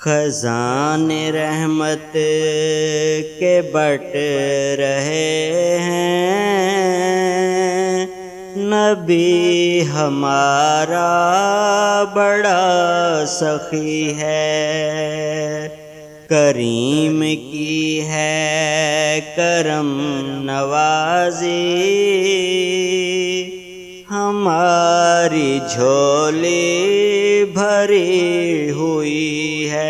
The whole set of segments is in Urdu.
خزان رحمت کے بٹ رہے ہیں، نبی ہمارا بڑا سخی ہے، کریم کی ہے کرم نوازی، ہماری جھولی بھری ہوئی ہے،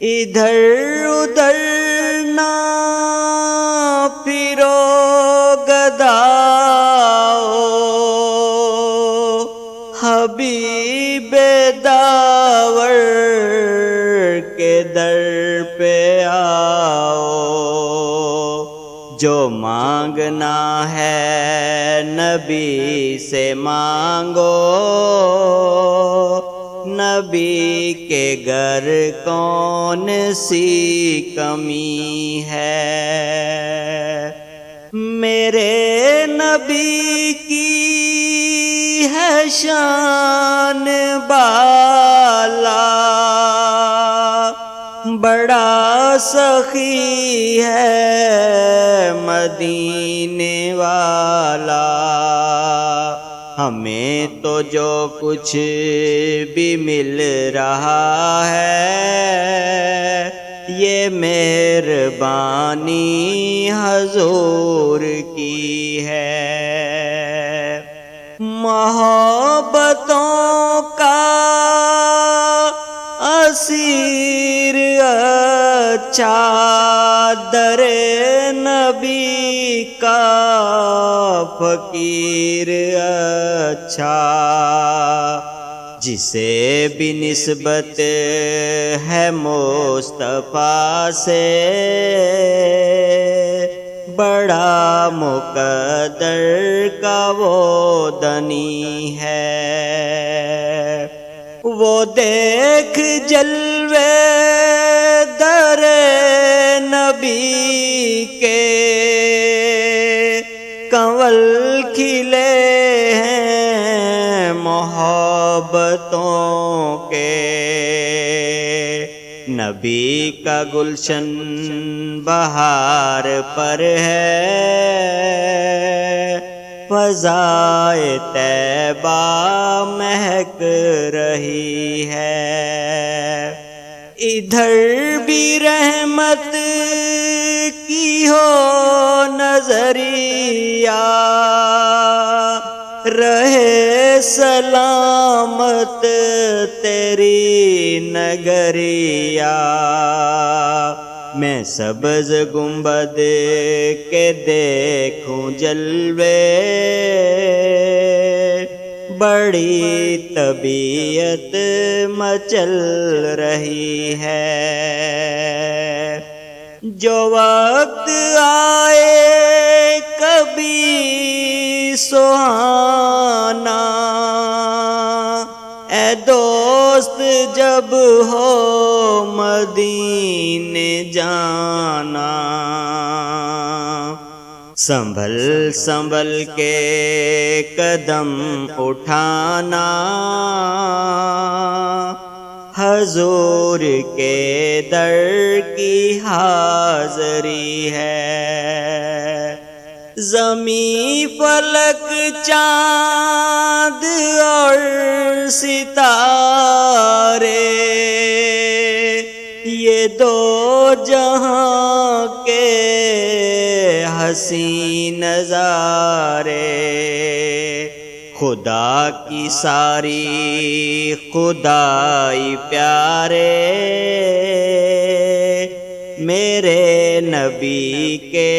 ادھر ادھر نہ پھرو گداؤ، حبیب داور کے در پہ آؤ، جو مانگنا ہے نبی سے مانگو، نبی کے گھر کون سی کمی ہے، میرے نبی کی ہے شان بالا، بڑا سخی ہے مدینے والا، ہمیں تو جو کچھ بھی مل رہا ہے، یہ مہربانی حضور کی ہے، محبتوں کا اسیر اچھا در نبی کا فقیر اچھا، جسے بھی نسبت ہے مصطفیٰ سے، بڑا مقدر کا وہ دنی ہے، وہ دیکھ جلوے در نبی کے، کنول کھلے ہیں محبتوں کے، نبی کا گلشن بہار پر ہے، فضائے طیبہ مہک رہی ہے، ادھر بھی رحمت کی ہو نظریہ، رہے سلامت تیری نگریا، میں سبز گنبد کے دیکھوں جلوے، بڑی طبیعت مچل رہی ہے، جو وقت آئے کبھی سہانا، اے دوست جب ہو مدینے جانا، سنبھل سنبھل کے قدم اٹھانا، حضور کے در کی حاضری ہے، زمیں فلک چاند اور ستارے، یہ دو جہاں کے حسین نظارے، خدا کی ساری خدائی پیارے، میرے نبی کے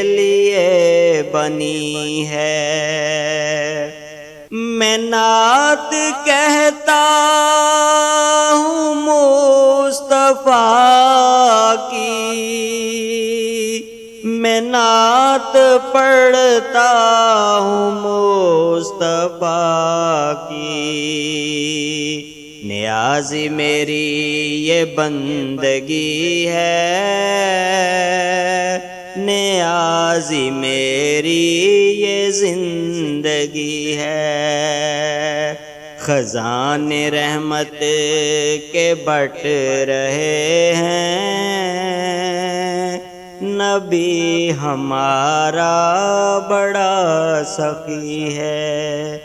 لیے بنی ہے، میں نعت کہتا ہوں مصطفیٰ کی، میں نعت پڑھتا ہوں مصطفیٰ کی، نیازی میری یہ بندگی ہے، نیازی میری یہ زندگی ہے، خزان رحمت کے بٹ رہے ہیں، نبی ہمارا بڑا سخی ہے۔